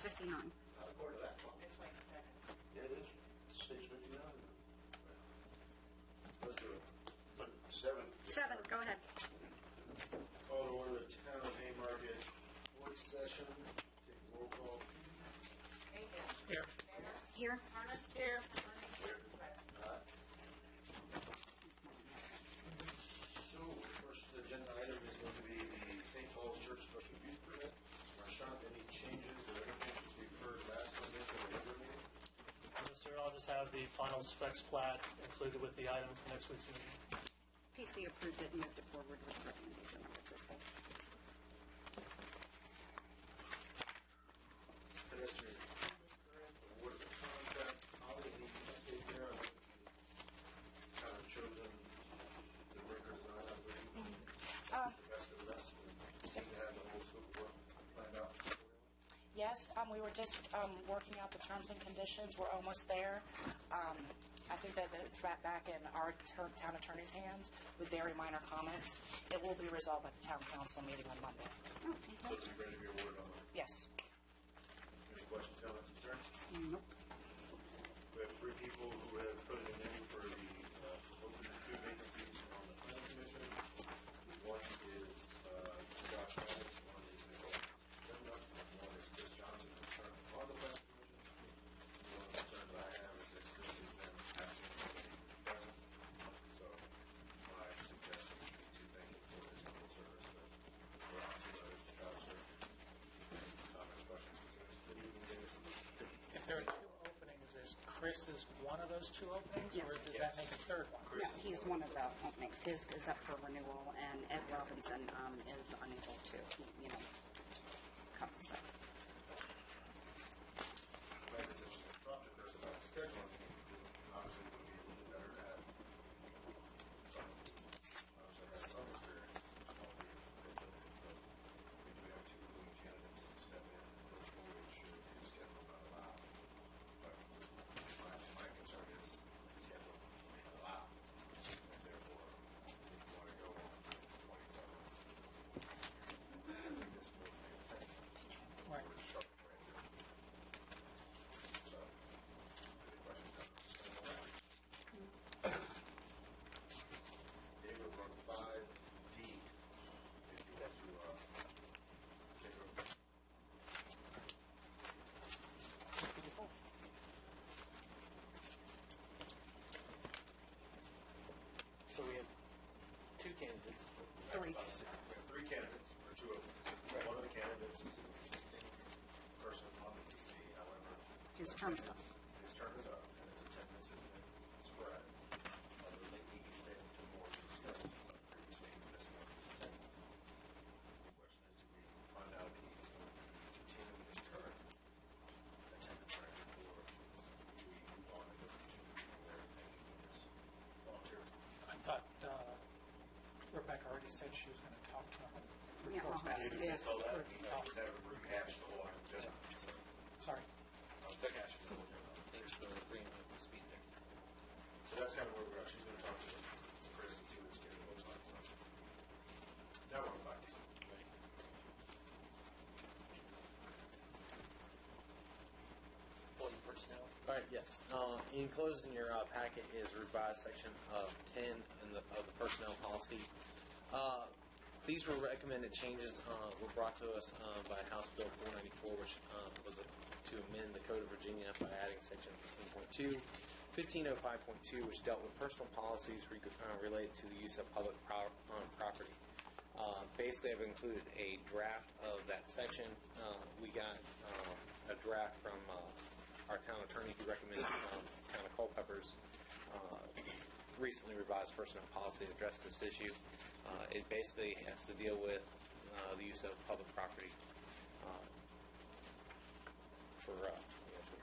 6:59. According to that clock. It's like 7. Yeah, it is. 6:59. Let's do it. 7. 7, go ahead. Call to order the Town of Haymarket work session. Take a roll call. Aiken. Here. Bear. Here. Harness. Here. Here. So, the first agenda item is going to be the St. Paul's Church special use permit. Marchant, any changes or anything since we've heard last on this or whatever meeting? Yes, sir. I'll just have the final specs plat included with the item for next week's meeting. PC approved it and moved it forward with recommendation of approval. Pedestrian award of the contract. Holly, any update there? I think you've kind of chosen the workers and I have the best of the rest. We seem to have the whole scope of work planned out. Yes, we were just working out the terms and conditions. We're almost there. I think that it's right back in our town attorney's hands with very minor comments. It will be resolved at the town council meeting on Monday. Oh, So it's ready to be awarded on Monday. Yes. Any questions, comments, concerns? nope. We have 3 people who have put it in for the open 2 vacancies on the planning commission. One is Josh Maddox, one is Nicole Zemna, and one is Chris Johnson, concerned on the planning commission. The only concern that I have is that Chris has been absent from the present. So my suggestion would be to thank him for his humble service. But we're on to the job search. Comments, questions, concerns? Good evening, David. If there are 2 openings, is Chris is one of those 2 openings? Yes. Or does that make a third one? No, he's one of the openings. His is up for renewal, and Ed Robinson is unable to, come. So. Like I said, she's going to talk to Chris about the scheduling. Obviously, it would be a little bit better to have obviously has some experience. We do have 2 lead candidates who step in and go forward should his schedule not allow. But my concern is the schedule may not allow. And therefore, if you want to go on 27, this will be a thing. Right. We're sharp right here. So, any questions, comments? David, we're on 5D. If you want to take over. So we have 2 candidates. 3. We have 3 candidates, or 2 openings. One of the candidates is an existing person on the PC, however. His term is up. His term is up, and his attendance has been spread. Although they need to get into more discussed previously, he's missing on his attendance. The question is, do we find out if he's going to continue with his current attendance record, or do we move on and go to where thinking he is volunteer? I thought Rebecca already said she was going to talk to him. Yeah, I'll have to, yeah. So that, just haven't rehashed the whole agenda. So, Sorry. rehashing the whole agenda. Thanks for bringing up the speed there. So that's kind of where we're at. She's going to talk to Chris and see what his schedule looks like. So now we're on 5D. Employee personnel. All right, yes. Enclosed in your packet is revised section of 10 of the personnel policy. These were recommended changes were brought to us by House Bill 494, which was to amend the Code of Virginia by adding section 15.2, 1505.2, which dealt with personal policies related to the use of public property. Basically, I've included a draft of that section. We got a draft from our town attorney who recommended Town of Culpeper's recently revised personnel policy to address this issue. It basically has to deal with the use of public property for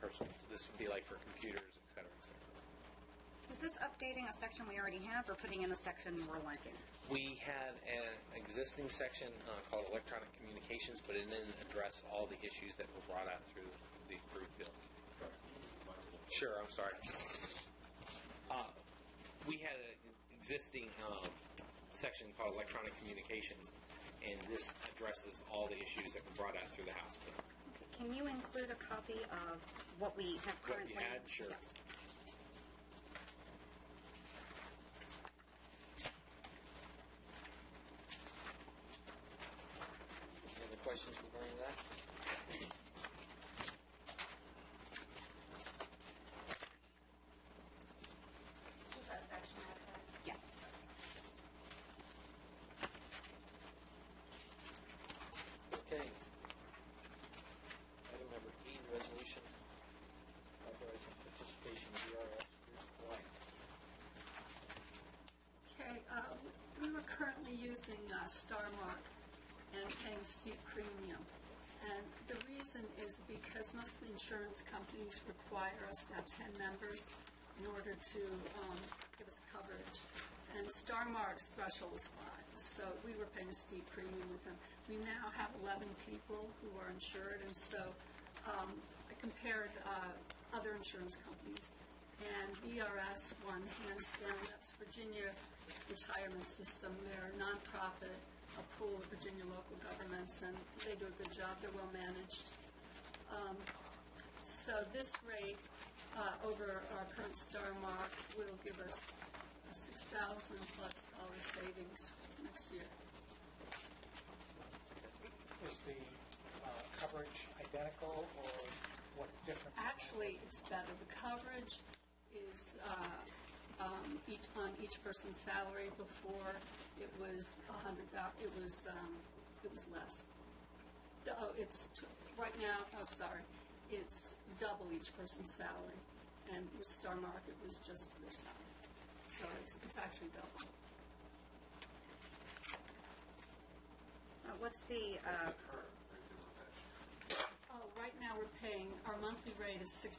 personal. So this would be like for computers, et cetera, et cetera. Is this updating a section we already have or putting in a section we're lacking? We had an existing section called electronic communications, but it didn't address all the issues that were brought out through the approved bill. Sure, I'm sorry. We had an existing section called electronic communications, and this addresses all the issues that were brought out through the House bill. Okay. can you include a copy of what we have What currently? you had? Sure. Yes. Any other questions regarding that? Was that section okay? Yeah. Okay. Item number E, resolution authorizing participation in DRS Bruce White. Okay, we were currently using Starmark and paying a steep premium. And the reason is because most of the insurance companies require us to have 10 members in order to give us coverage. And Starmark's threshold was 5, so we were paying a steep premium with them. We now have 11 people who are insured, and so I compared other insurance companies. And VRS won hands down. That's Virginia Retirement System. They're a nonprofit, a pool of Virginia local governments, and they do a good job. They're well managed. So this rate over our current Starmark will give us a $6,000+ savings next year. Is the coverage identical or what different? Actually, it's better. The coverage is on each person's salary. Before it was $100,000. It was less. Right now. Oh, sorry. It's double each person's salary, and with Starmark it was just their salary. So it's actually double. What's the, Right now we're paying, our monthly rate is $630.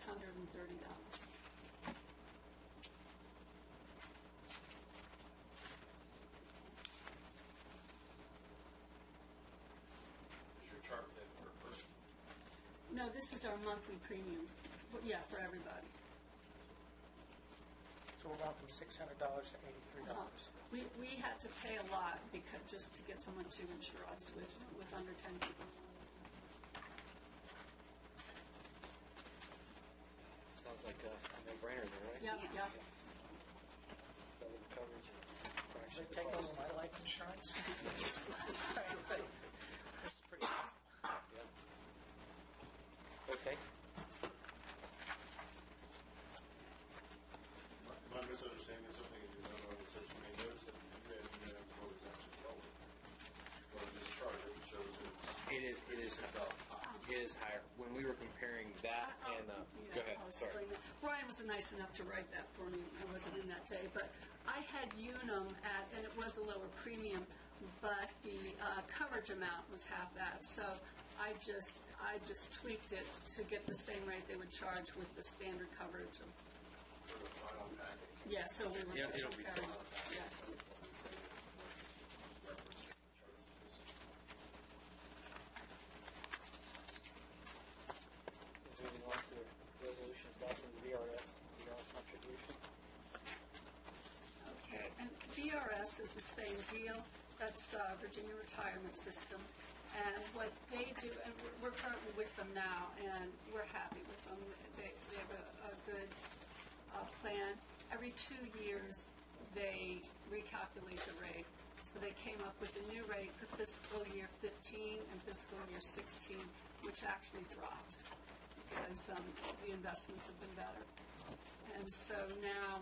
Is your chart then per person? No, this is our monthly premium. Yeah, for everybody. So we're going from $600 to $83. We had to pay a lot because just to get someone to insure us with under 10 people. Sounds like a no-brainer there, right? Yeah, yeah. Double the coverage and fraction Should the I take cost. over my life insurance? This is pretty awesome. Yeah. Okay. My misunderstanding of something is you don't know, it says when you notice that you had quote is actually lower. Well, this chart, it shows It is higher. When we were comparing that and Yeah, go ahead. I'll Sorry. explain that. Brian was nice enough to write that for me. I wasn't in that day, but I had Unum and it was a lower premium, but the coverage amount was half that. So I just tweaked it to get the same rate they would charge with the standard coverage. for the final package. Yeah, so we were Yeah, it'll be comparing. fine. Yeah. Moving on to resolution adopting the VRS, VR contribution. Okay, and VRS is the same deal. That's Virginia Retirement System. And what they do, and we're currently with them now, and we're happy with them. They have a good plan. Every 2 years, they recalculate the rate. So they came up with a new rate for fiscal year 15 and fiscal year 16, which actually dropped because the investments have been better. And so now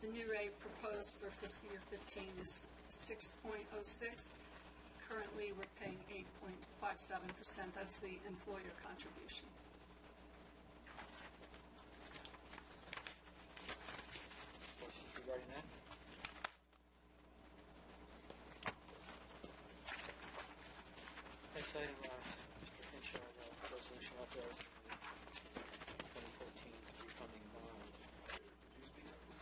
the new rate proposed for fiscal year 15 is 6.06. Currently, we're paying 8.57%. That's the employer contribution. Questions regarding that? Next item, Mr. Henshaw, resolution authorizing the 2014 refunding bond. Could you speak up, please?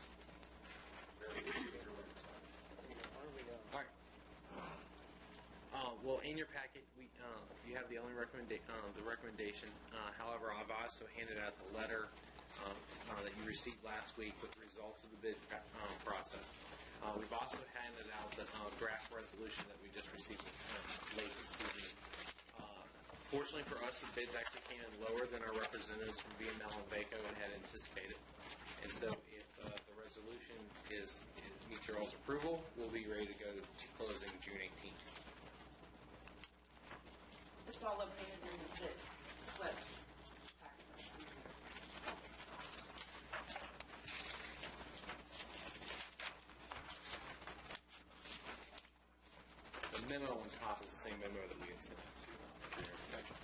Very good. You're right beside me. Where are we going? All right. Well, in your packet, you have the only recommendation. However, I've also handed out the letter that you received last week with the results of the bid process. We've also handed out the draft resolution that we just received late this evening. Fortunately for us, the bids actually came in lower than our representatives from VML and VACO had anticipated. And so if the resolution meets your all's approval, we'll be ready to go to closing June 18th. This is all located in the clips. The memo on top is the same memo that we had sent out to for your information.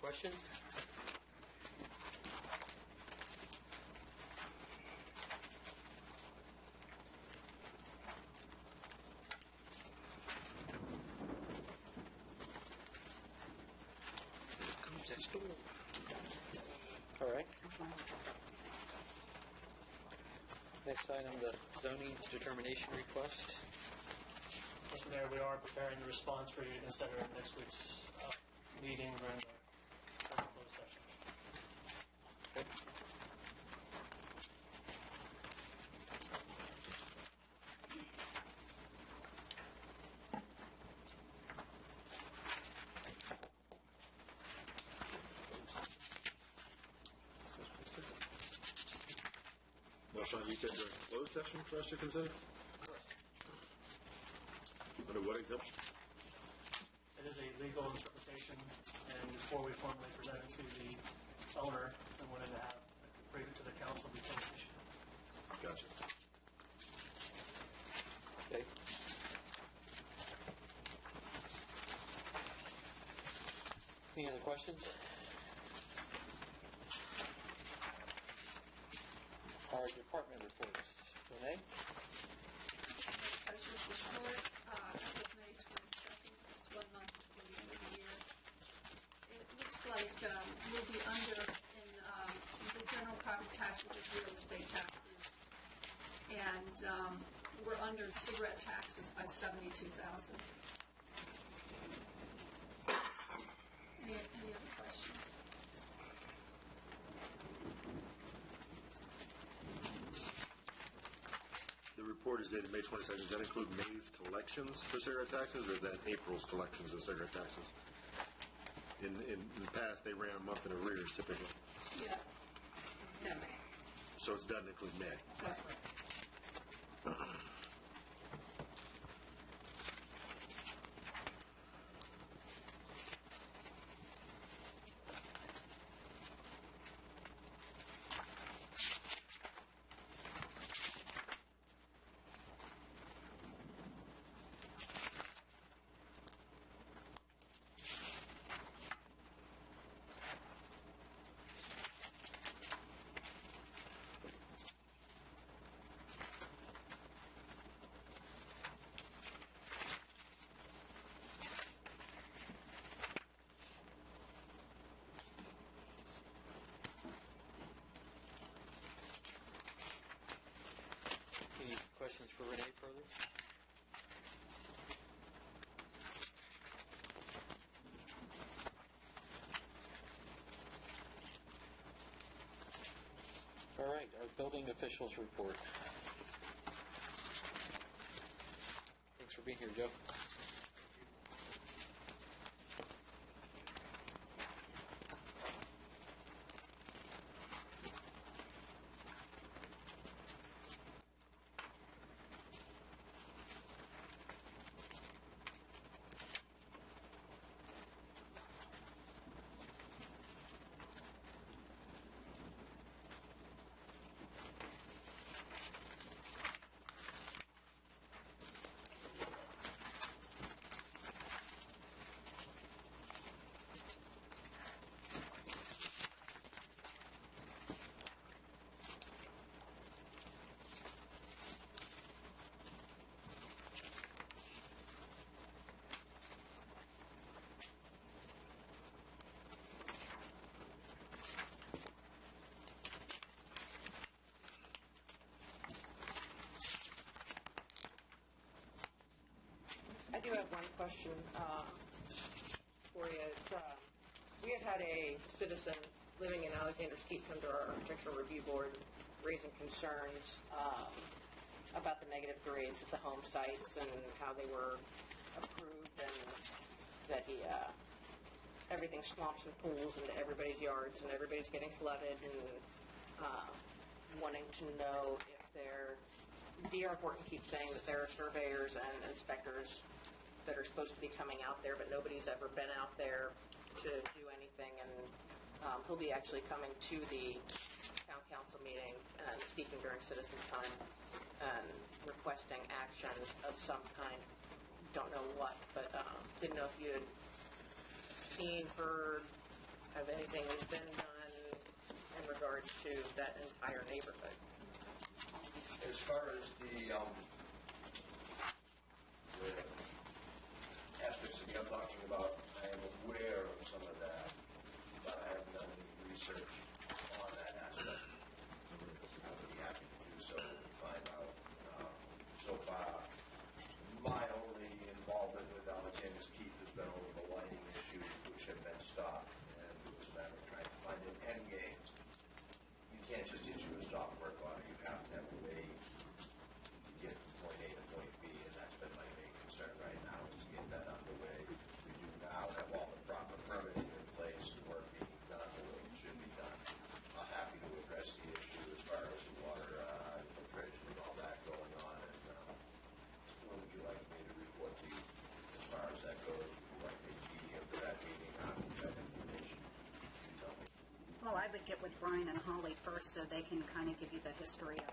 Questions? All right. Next item, the zoning determination request. Mr. Mayor, we are preparing the response for you to consider in next week's meeting during the closed session. Okay. Well, Sean, you said during closed session for us to consider? Under what exemption? It is a legal interpretation, and before we formally present it to the owner, we wanted to bring it to the council before the issue. Gotcha. Okay. Any other questions? Our department reports. Renee? Treasurer's report, as of May 22nd, just 1 month before the end of the year. It looks like we'll be under in the general property taxes as real estate taxes. And we're under cigarette taxes by $72,000. Any other questions? The report is dated May 22nd. Does that include May's collections for cigarette taxes, or is that April's collections of cigarette taxes? In the past, they ran a month in arrears typically. Yeah, No. So it doesn't include May. that's right. Any questions for Renee further? All right, our building officials report. Thanks for being here, Joe. I do have one question for you. It's, we had a citizen living in Alexander Skeet come to our architectural review board raising concerns about the negative grades at the home sites and how they were approved, and that everything swamps and pools into everybody's yards, and everybody's getting flooded, and wanting to know if D.R. Horton keeps saying that there are surveyors and inspectors that are supposed to be coming out there, but nobody's ever been out there to do anything, and he'll be actually coming to the town council meeting and speaking during citizens' time and requesting action of some kind. Don't know what, but didn't know if you had seen, heard of anything that's been done in regards to that entire neighborhood. As far as the aspects that you're talking about, I am aware of some of that, but I haven't done any research on that aspect. I would be happy to do so when we find out. So far, my only involvement with Alexander's Keep has been over the lighting issues, which have been stopped, and it was a matter of trying to find an end game. You can't just issue a stop work order. You have to have a way to get from point A to point B, and that's been my main concern right now, is to get that underway. We do now have all the proper permitting in place, the work being done the way it should be done. I'm happy to address the issue as far as the water infiltration and all that going on, and when would you like me to report to you as far as that goes? Would you like me to be here for that meeting? I will have information. You tell me. Well, I would get with Brian and Holly first so they can kind of give you the history of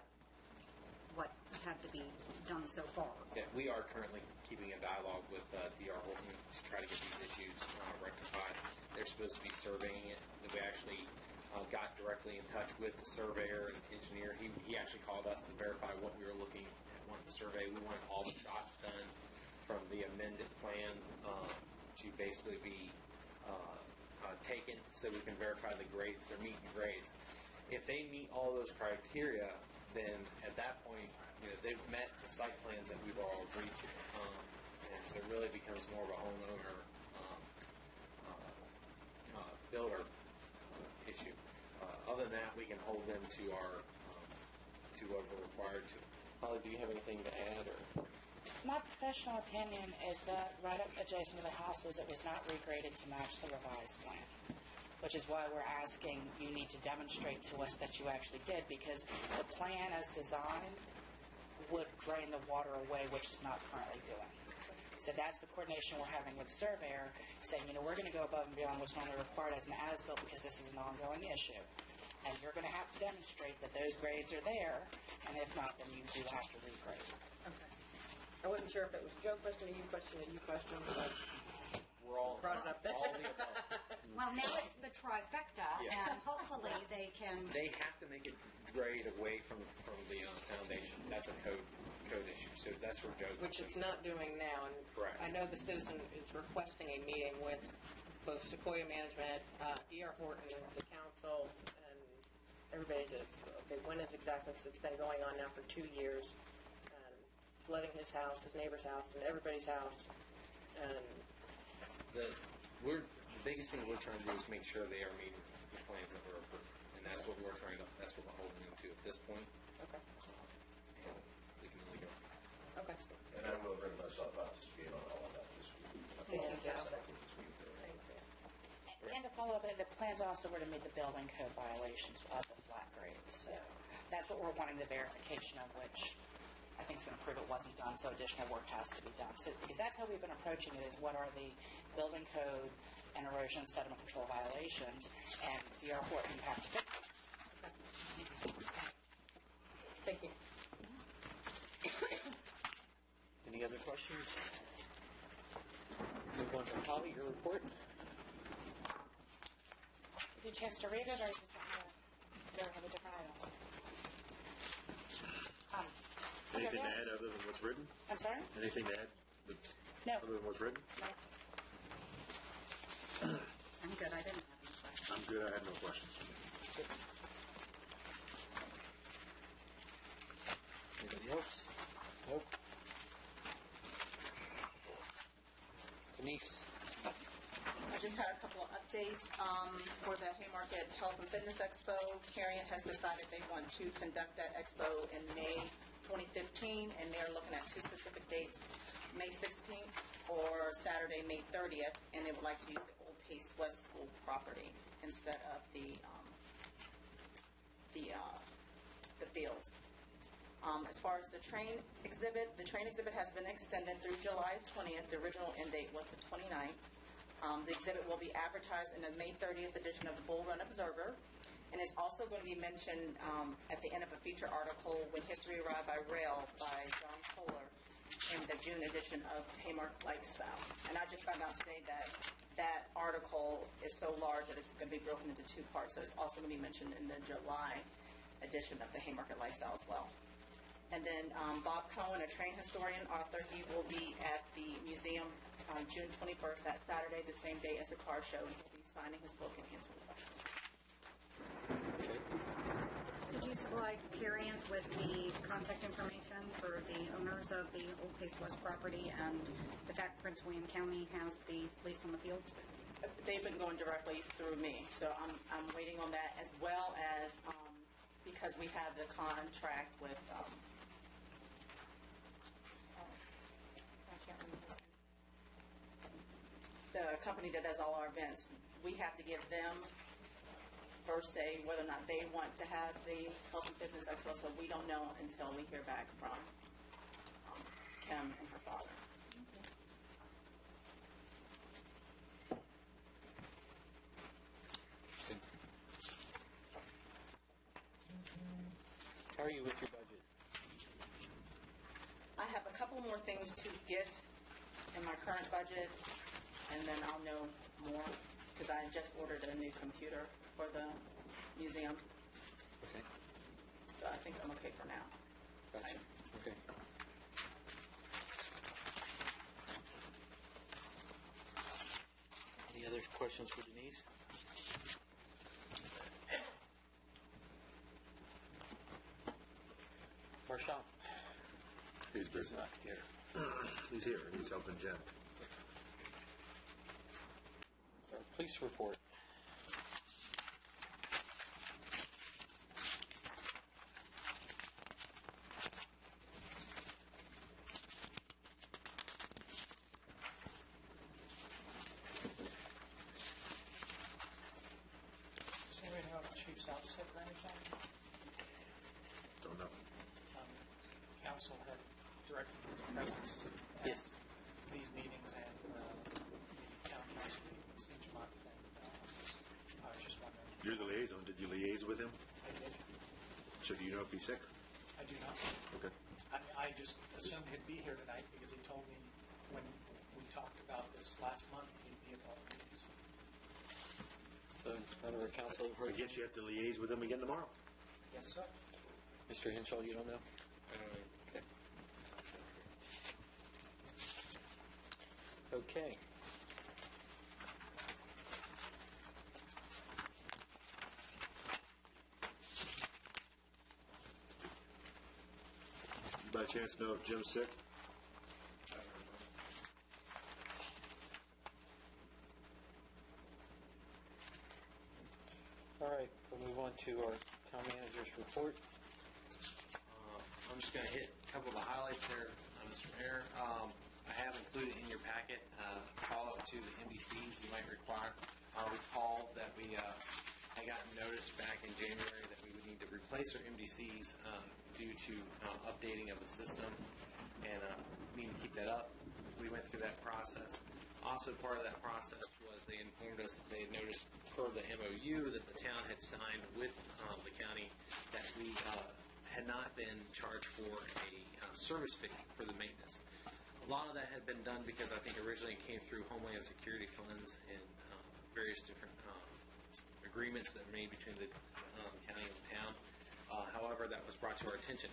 what's had to be done so far. Yeah, we are currently keeping a dialogue with D.R. Horton to try to get these issues rectified. They're supposed to be surveying it. We actually got directly in touch with the surveyor and engineer. He actually called us to verify what we were looking at, wanted to survey. We wanted all the shots done from the amended plan to basically be taken so we can verify the grades. They're meeting grades. If they meet all those criteria, then at that point, they've met the site plans that we've all agreed to. And so it really becomes more of a homeowner builder issue. Other than that, we can hold them to our to what we're required to. Holly, do you have anything to add? Or My professional opinion is that right up adjacent to the houses, it was not regraded to match the revised plan, which is why we're asking you need to demonstrate to us that you actually did, because the plan as designed would drain the water away, which is not currently doing. So that's the coordination we're having with the surveyor, saying, we're going to go above and beyond what's normally required as an as-built because this is an ongoing issue. And you're going to have to demonstrate that those grades are there, and if not, then you do have to regrade. Okay. I wasn't sure if it was a Joe question, a you question, but we're all brought it up there. all of the above. Well, now it's the trifecta, Yeah. and hopefully they can. They have to make it grade away from the foundation. That's a code issue. So that's where Joe's. Which it's not doing now. And Correct. I know the citizen is requesting a meeting with both Sequoia Management, D.R. Horton, the council, and everybody to, okay, when is exactly, because it's been going on now for 2 years, and flooding his house, his neighbor's house, and everybody's house. And The biggest thing we're trying to do is make sure they are meeting the plans that were approved, and that's what we're holding them to at this point. okay. And we can only go. Okay. And I will bring myself up to speed on all of that this week. Thank you, Joe. Thank you. Thank you. And to follow up, the plans also were to meet the building code violations of the flat grades. So that's what we're wanting the verification of, which I think is going to prove it wasn't done, so additional work has to be done. So, because that's how we've been approaching it, is what are the building code and erosion sediment control violations, and D.R. Horton have to fix this. Thank you. Any other questions? Move on to Holly, your report. Did you have a chance to read it, or you just want to go over the different items? Anything to add other than what's written? I'm sorry? Anything to add that's No. other than what's written? No. I'm good, I didn't have any questions. I'm good. I had no questions. Anybody else? Nope. Denise? I just just had a couple of updates for the Haymarket Health and Fitness Expo. Carrion has decided they want to conduct that expo in May 2015, and they're looking at two specific dates, May 16th or Saturday, May 30th, and they would like to use the Old Pace West School property instead of the fields. As far as the train exhibit has been extended through July 20th. The original end date was the 29th. The exhibit will be advertised in the May 30th edition of the Bull Run Observer, and it's also going to be mentioned at the end of a feature article, When History Arrived by Rail, by John Kohler, in the June edition of Haymarket Lifestyle. And I just found out today that that article is so large that it's going to be broken into two parts, so it's also going to be mentioned in the July edition of the Haymarket Lifestyle as well. And then Bob Cohen, a train historian, author, he will be at the museum on June 21st, that Saturday, the same day as the car show, and he'll be signing his book and answering questions. Did you supply Carrion with the contact information for the owners of the Old Pace West property and the fact Prince William County has the police on the field? They've been going directly through me, so I'm waiting on that, as well as because we have the contract with I can't remember his name. The company that does all our events. We have to give them first say whether or not they want to have the Health and Fitness Expo, so we don't know until we hear back from Kim and her father. How are you with your budget? I have a couple more things to get in my current budget, and then I'll know more, because I just ordered a new computer for the museum, Okay. so I think I'm okay for now. Gotcha. Okay. Any other questions for Denise? Marshall? He's busy. Not here. He's here. He's helping Jen. Police report. Does anybody know if the chief's out sick or anything? Don't know. Council had directed his presence at Yes. these meetings and the town council meetings each month, and I was just wondering. You're the liaison. Did you liaise with him? I did. So do you know if he's sick? I do not. Okay. I just assumed he'd be here tonight because he told me when we talked about this last month, he'd be at all the meetings. So, under our council, I guess you have to liaise with him again tomorrow. Yes, sir. Mr. Henshaw, you don't know? Okay. Okay. You by chance know if Jim's sick? All right, we'll move on to our town manager's report. I'm just going to hit a couple of the highlights there, Mr. Mayor. I have included in your packet follow-up to the MDCs you might recall that we had gotten notice back in January that we would need to replace our MDCs due to updating of the system, and we need to keep that up. We went through that process. Also part of that process was they informed us that they had noticed per the MOU that the town had signed with the county that we had not been charged for a service fee for the maintenance. A lot of that had been done because I think originally it came through Homeland Security funds and various different agreements that were made between the county and the town. However, that was brought to our attention.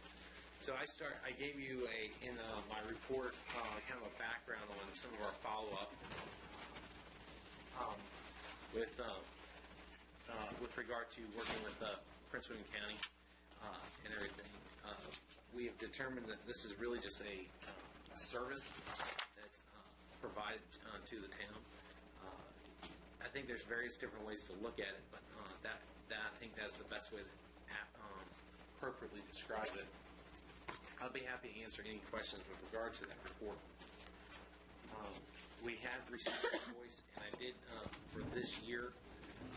So I gave you in my report kind of a background on some of our follow-up with regard to working with Prince William County and everything. We have determined that this is really just a service that's provided to the town. think there's various different ways to look at it, but that I think that's the best way that appropriately describes it. I'll be happy to answer any questions with regard to that report. We have received an invoice, and I did, for this year,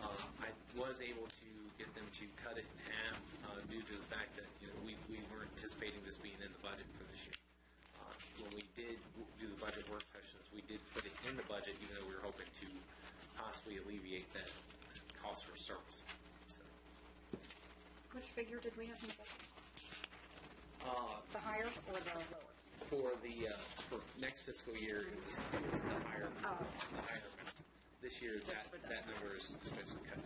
I was able to get them to cut it in half due to the fact that we weren't anticipating this being in the budget for this year. When we did do the budget work sessions, we did put it in the budget, even though we were hoping to possibly alleviate that cost for service. So, Which figure did we have in the budget? The higher or the lower? for next fiscal year, it was the higher amount. This year, that number is basically cut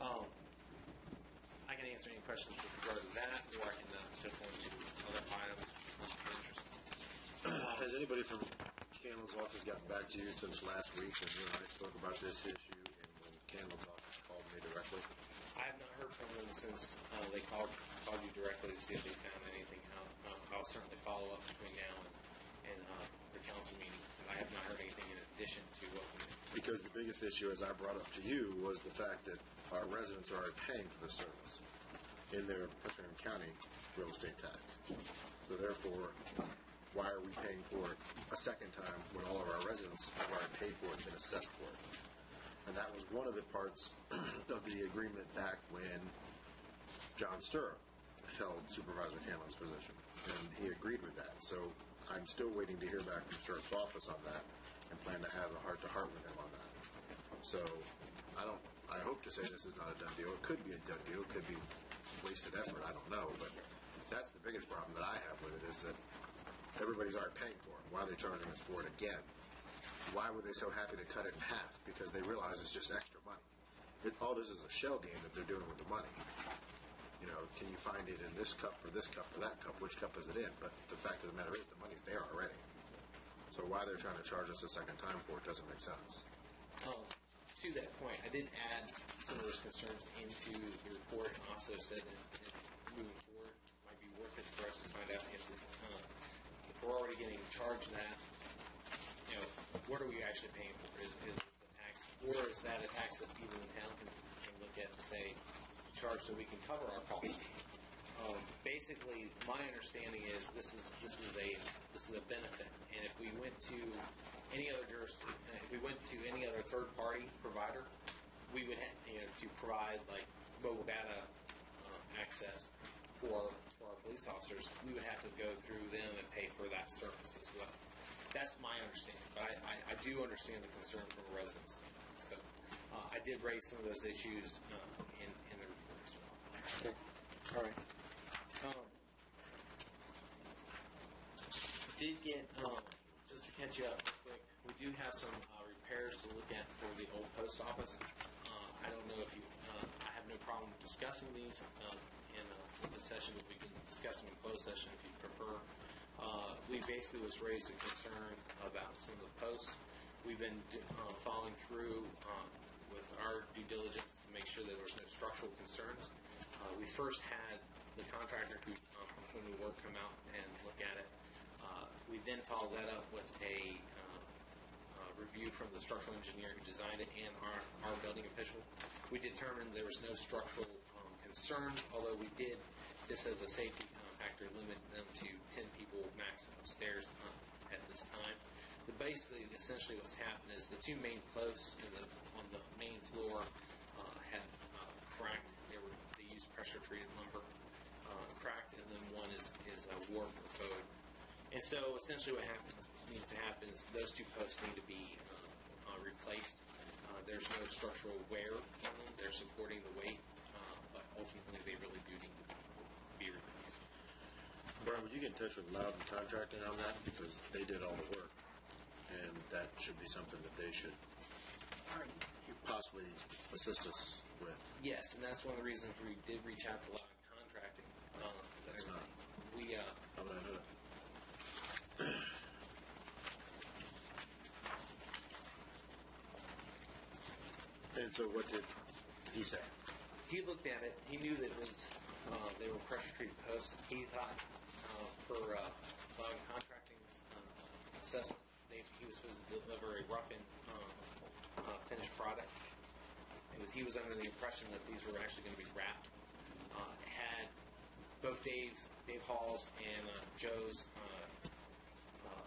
down. I can answer any questions with regard to that, or I can shift on to other items of interest. Has anybody from Candle's office gotten back to you since last week when you and I spoke about this issue and when Candle's office called me directly? I have not heard from them since they called you directly to see if they found anything out. I'll certainly follow up between now and the council meeting. I have not heard anything in addition to what we did. Because the biggest issue, as I brought up to you, was the fact that our residents are paying for the service in their Prince William County real estate tax. So therefore, why are we paying for it a second time when all of our residents have already paid for it and been assessed for it? And that was one of the parts of the agreement back when John Sturrup held Supervisor Candle's position, and he agreed with that. So I'm still waiting to hear back from Sturrup's office on that, and plan to have a heart-to-heart with him on that. So I hope to say this is not a done deal. It could be a done deal. It could be wasted effort. I don't know, but that's the biggest problem that I have with it, is that everybody's already paying for it. Why are they charging us for it again? Why were they so happy to cut it in half? Because they realize it's just extra money. All this is a shell game that they're doing with the money. Can you find it in this cup, or this cup, or that cup? Which cup is it in? But the fact of the matter is, the money's there already. So why they're trying to charge us a second time for it doesn't make sense. To that point, I did add some of those concerns into the report, and also said that moving forward, it might be worth it for us to find out if we're already getting charged that. What are we actually paying for? Is it the tax, or is that a tax that people in town can look at and say, charge so we can cover our costs? Basically, my understanding is this is a benefit, and if we went to any other if we went to any other third-party provider, we would have to provide like mobile data access for our police officers. We would have to go through them and pay for that service as well. That's my understanding, but I do understand the concern from a resident's standpoint. So I did raise some of those issues in the report as well. Okay. All right. Did get, just to catch you up real quick, we do have some repairs to look at for the old post office. I don't know if you, I have no problem discussing these in the session, but we can discuss them in closed session if you prefer. We basically was raised a concern about some of the posts. We've been following through with our due diligence to make sure that there was no structural concerns. We first had the contractor who performed the work come out and look at it. We then followed that up with a review from the structural engineer who designed it and our building official. We determined there was no structural concern, although we did, just as a safety factor, limit them to 10 people max upstairs at this time. But basically, essentially what's happened is the two main posts on the main floor had cracked. They used pressure-treated lumber, cracked, and then one is warped or bowed. And so essentially what needs to happen is those two posts need to be replaced. There's no structural wear on them. They're supporting the weight, but ultimately they really do need to be replaced. Brian, would you get in touch with Loudon Contracting on that? Because they did all the work, and that should be something that they should possibly assist us with. Yes, and that's one of the reasons we did reach out to Loudon Contracting. That's not. How would I know that? And so what did he say? He looked at it. He knew that it was they were pressure-treated posts. He thought for Loudon Contracting's assessment, he was supposed to deliver a rough-in finished product. He was under the impression that these were actually going to be wrapped. Had both Dave Hall's and Joe's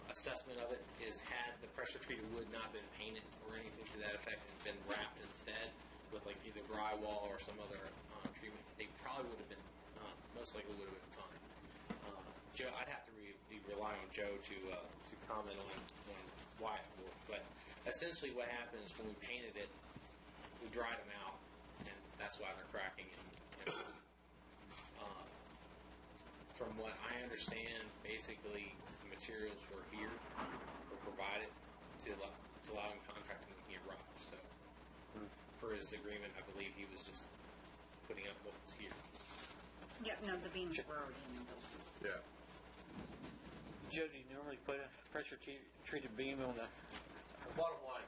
assessment of it is had the pressure treated wood not been painted or anything to that effect and been wrapped instead with like either drywall or some other treatment, they probably would have been most likely would have been fine. Joe, I'd have to rely on Joe to comment on why it worked, but essentially what happened is when we painted it, we dried them out, and that's why they're cracking. And from what I understand, basically the materials were here, were provided to allow him contracting to get rock. So, per his agreement, I believe he was just putting up what was here. Yeah, no, the beams were already in the building. Yeah. Joe, do you normally put a pressure treated beam on the? Bottom line,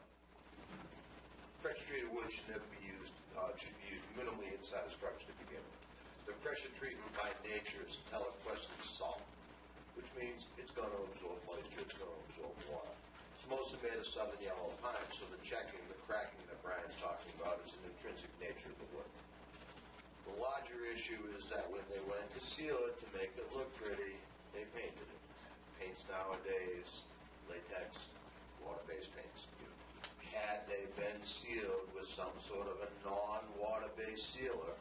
pressure-treated wood should never be used, should be used minimally inside a structure to begin with. The pressure treatment by nature is telequested salt, which means it's going to absorb moisture, it's going to absorb water. It's mostly made of southern yellow pine, so the checking, the cracking that Brian's talking about is an intrinsic nature of the wood. The larger issue is that when they went to seal it to make it look pretty, they painted it. Paints nowadays, latex, water-based paints. Had they been sealed with some sort of a non-water-based sealer,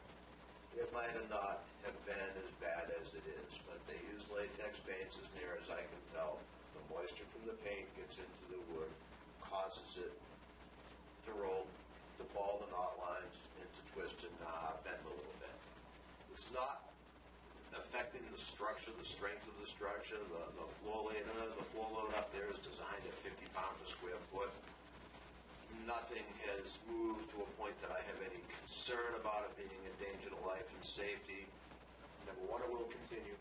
it might have not have been as bad as it is. But they use latex paints, as near as I can tell. The moisture from the paint gets into the wood, causes it to roll, to fall the knot lines, and to twist and bend a little bit. It's not affecting the structure, the strength of the structure, the floor load up there is designed at 50 pounds per square foot. Nothing has moved to a point that I have any concern about it being a danger to life and safety. Number one, it will continue.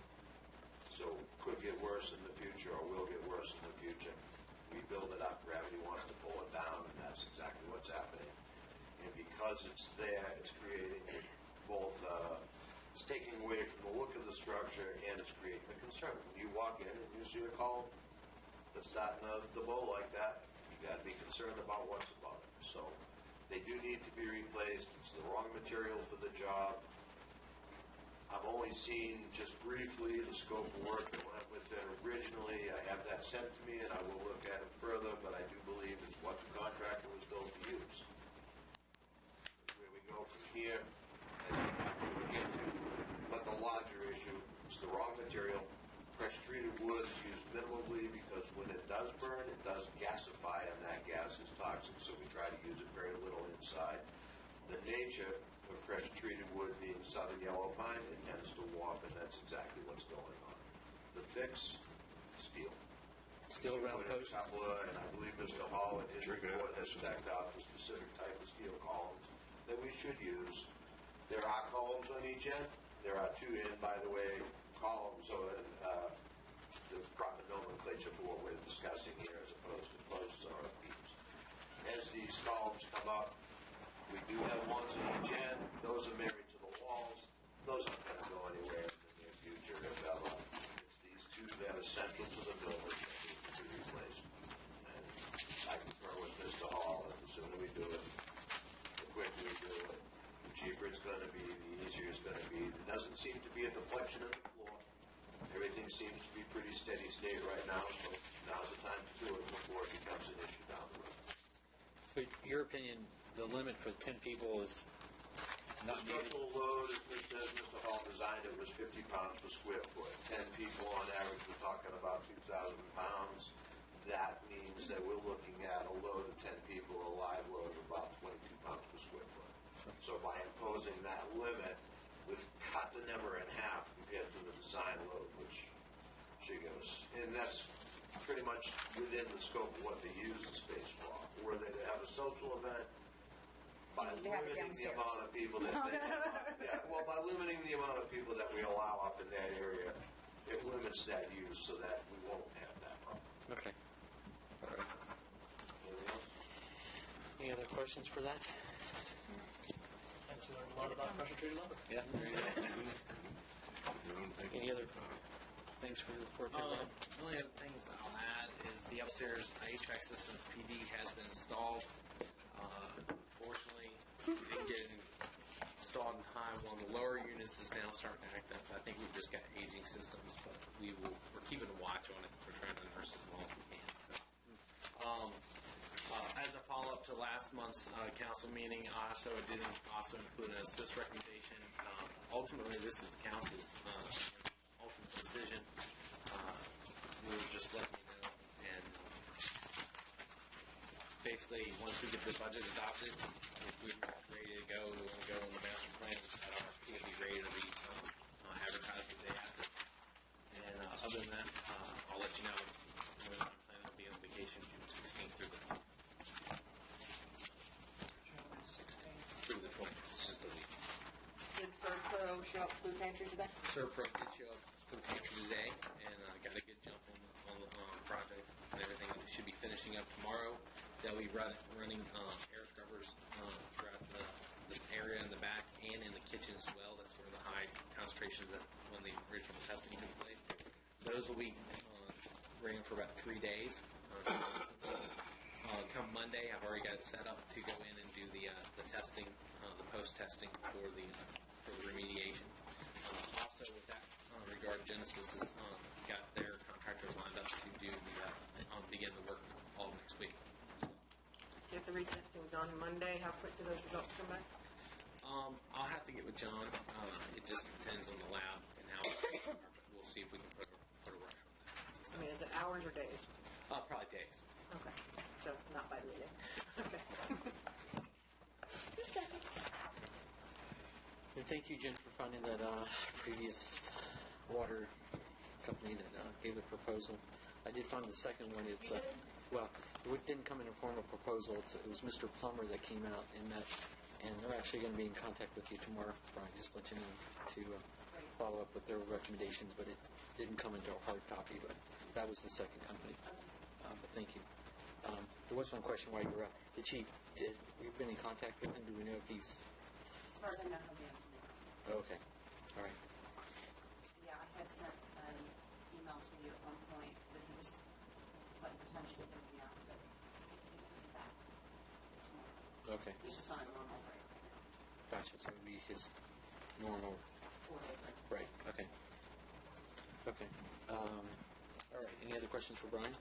So could get worse in the future or will get worse in the future. We build it up, gravity wants to pull it down, and that's exactly what's happening. And because it's there, it's creating both, it's taking away from the look of the structure and it's creating a concern. When you walk in and you see a column that's starting to bow like that, you got to be concerned about what's above it. So they do need to be replaced. It's the wrong material for the job. I've only seen just briefly the scope of work that went with it originally. I have that sent to me, and I will look at it further, but I do believe it's what the contractor was built to use. Where we go from here, we'll get to. But the larger issue is the wrong material. Pressure-treated wood is used minimally because when it does burn, it does gasify, and that gas is toxic, so we try to use it very little inside. The nature of pressure-treated wood being southern yellow pine, it tends to warp, and that's exactly what's going on. The fix, steel. Steel round post. And I believe Mr. Hall in his report has stacked out the specific type of steel columns that we should use. There are columns on each end. There are two end, by the way, columns on the proper nomenclature for what we're discussing here as opposed to posts or beams. As these columns come up, we do have ones on each end. Those are married to the walls. Those aren't going to go anywhere in the near future, if ever. It's these two that are central to the building that need to be replaced. And I concur with Mr. Hall that the sooner we do it, the quicker we do it, the cheaper it's going to be, the easier it's going to be. There doesn't seem to be a deflection of the floor. Everything seems to be pretty steady state right now, so now's the time to do it before it becomes an issue down the road. So, your opinion, the limit for 10 people is not The needed? structural load, as Mr. Hall designed it, was 50 pounds per square foot. 10 people on average, we're talking about 2,000 pounds. That means that we're looking at a load of 10 people, a live load of about 22 pounds per square foot. So by imposing that limit, we've cut the number in half compared to the design load, which should give us, and that's pretty much within the scope of what they use the space for. Were they to have a social event, by You need to have it limiting the downstairs. amount of people that by limiting the amount of people that we allow up in that area, it limits that use so that we won't have that problem. Okay. All right. Anything else? Any other questions for that? And to learn a lot about pressure-treated lumber. Yeah. Any other things for your report there, Brian? The only other things I'll add is the upstairs HVAC system PD has been installed. didn't get it installed in time. One of the lower units is now starting to act up. I think we've just got aging systems, but we're keeping a watch on it. We're trying to nurse it as long as we can. So, as a follow-up to last month's council meeting, I did also include an assist recommendation. Ultimately, this is the council's ultimate decision. We were just letting you know, and basically, once we get the budget adopted, if we're ready to go, we want to go on the master plan, that RFP will be ready to be advertised the day after. And other than that, I'll let you know when I'm planning to be on vacation June 16th through the 20th. Just a week. Did Serpro show up to the pantry today? Serpro did show up for the pantry today, and got a good jump on the project and everything. We should be finishing up tomorrow. They'll be running air scrubbers throughout the area in the back and in the kitchen as well. That's where the high concentration that when the original testing took place. Those will be running for about 3 days. Come Monday, I've already got it set up to go in and do the testing, the post-testing for the remediation. Also, with that regard, Genesis has got their contractors lined up to do begin the work all next week. If the retesting was on Monday, how quick do those results come back? I'll have to get with John. It just depends on the lab and how they are, but we'll see if we can put a rush on that. I mean, is it hours or days? Probably days. Okay, so not by the meeting. Okay. Just checking. And thank you, Jen, for finding that previous water company that gave the proposal. I did find the second one. It's well, it didn't come in a formal proposal. It was Mr. Plummer that came out and met, and they're actually going to be in contact with you tomorrow, Brian, just let you know, to follow up with their recommendations, but it didn't come into a hard copy, but that was the second company. But thank you. There was one question while you were up. We've been in contact with him? Do we know if he's... As far as I know, he'll be on tomorrow. Oh, okay. All right. Yeah, I had sent an email to you at one point that he was potentially going to be out, but he'll be back tomorrow. Okay. He's just on a normal break right now. Gotcha. So it would be his normal... 4-day break. Right. Okay. Okay. All right. Any other questions for Brian?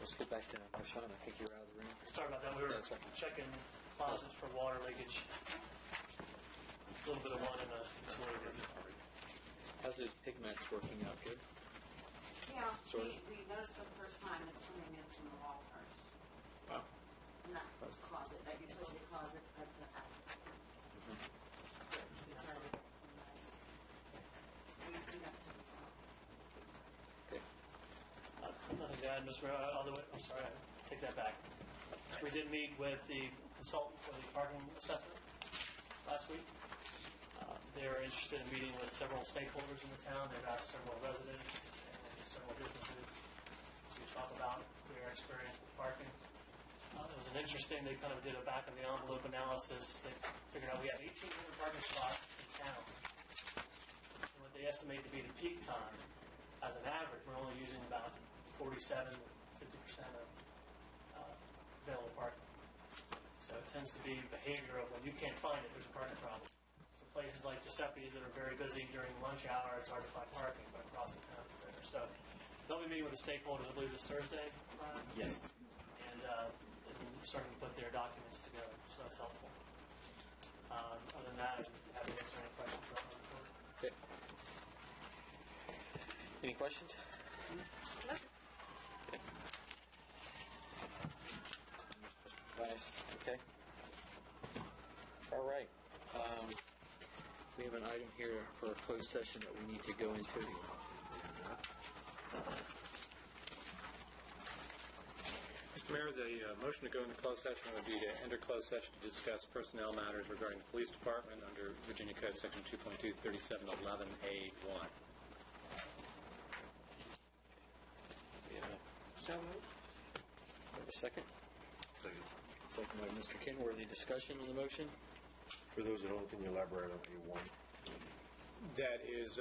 Let's get back to Marshawn. I think you're out of the room. Sorry about that. We were That's right. checking closets for water leakage. A little bit of one in the utility visit. How's the pigments working out? Good? Yeah, Sort of. we noticed for the first time it's coming in from the wall first. Wow. Not closet, that utility closet at the attic. It's already nice. We got to put this out. Okay. Nothing to add, Mr. Mayor. I'm sorry, I take that back. We did meet with the consultant for the parking assessment last week. They were interested in meeting with several stakeholders in the town. They've asked several residents and several businesses to talk about their experience with parking. It was an interesting, they kind of did a back-of-the-envelope analysis. They figured out we have 1,800 parking spots in town. And what they estimate to be the peak time, as an average, we're only using about 47 to 50% of available parking. So it tends to be behavior of when you can't find it, there's a parking problem. So places like Giuseppe's that are very busy during lunch hour, it's hard to find parking, but across the town it's there. So they'll be meeting with the stakeholders, I believe, this Thursday. Yes. And starting to put their documents together, so that's helpful. Other than that, I'm happy to answer any questions about the report. Okay. Any questions? No. Okay. Nice. Okay. All right. We have an item here for a closed session that we need to go into. Mr. Mayor, the motion to go into closed session would be to enter closed session to discuss personnel matters regarding the police department under Virginia Code Section 2.23711A1. So moved. Have a second? Second. Second by Mr. Kenworthy. Discussion on the motion? For those at home, can you elaborate on A1? That is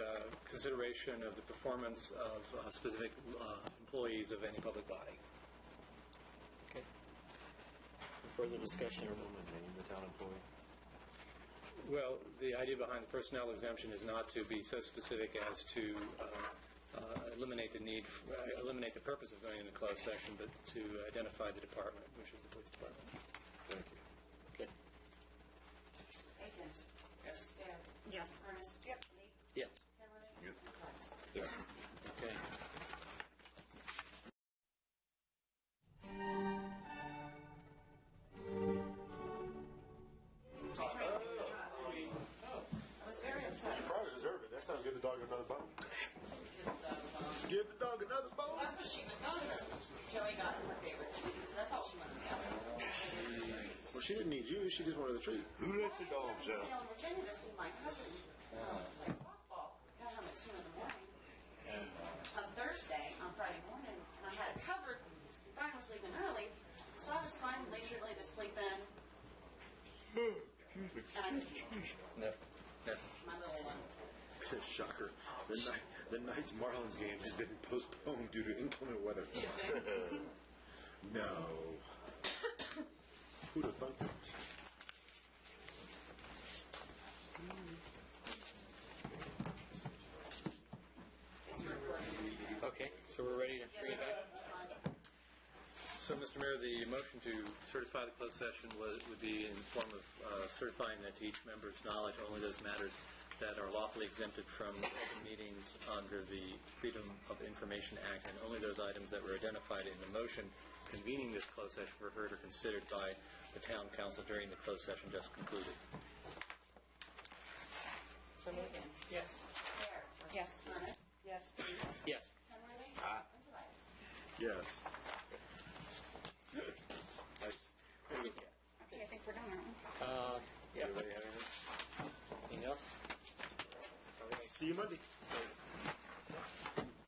consideration of the performance of specific employees of any public body. Okay. Further discussion or name the town employee? Well, the idea behind the personnel exemption is not to be so specific as to eliminate the purpose of going into closed session, but to identify the department, which is the police department. Thank you. Okay. Aiken. Yes. Deb. Yes. Ernest. Yep. Lee. Yes. Kimberly. And Price. Yeah. Okay. I was very upset. You probably deserve it. Next time, give the dog another bone. Give the dog another bone. That's what she was going to. Joey got her favorite treats. That's all she wanted to get. Well, she didn't need you. She just wanted the treat. Who let the dogs I out? was in Virginia to see my cousin play softball. Got home at 2 in the morning. On Thursday, on Friday morning, and I had it covered. Brian was leaving early, so I was fine leisurely to sleep in. And I No. my little one. Shocker. The night's Marlins game has been postponed due to inclement weather. No. Who'd have thunk it? Okay, so we're ready to bring it back? So, Mr. Mayor, the motion to certify the closed session would be in the form of certifying that to each member's knowledge only those matters that are lawfully exempted from open meetings under the Freedom of Information Act, and only those items that were identified in the motion convening this closed session were heard or considered by the town council during the closed session just concluded. Aiken. Yes. Bear. Yes. Ernest. Yes. Yes. Kimberly. And Tobias. Yes. Okay, I think we're done, aren't we? Yeah. Anybody have anything? Anything else? See you Monday.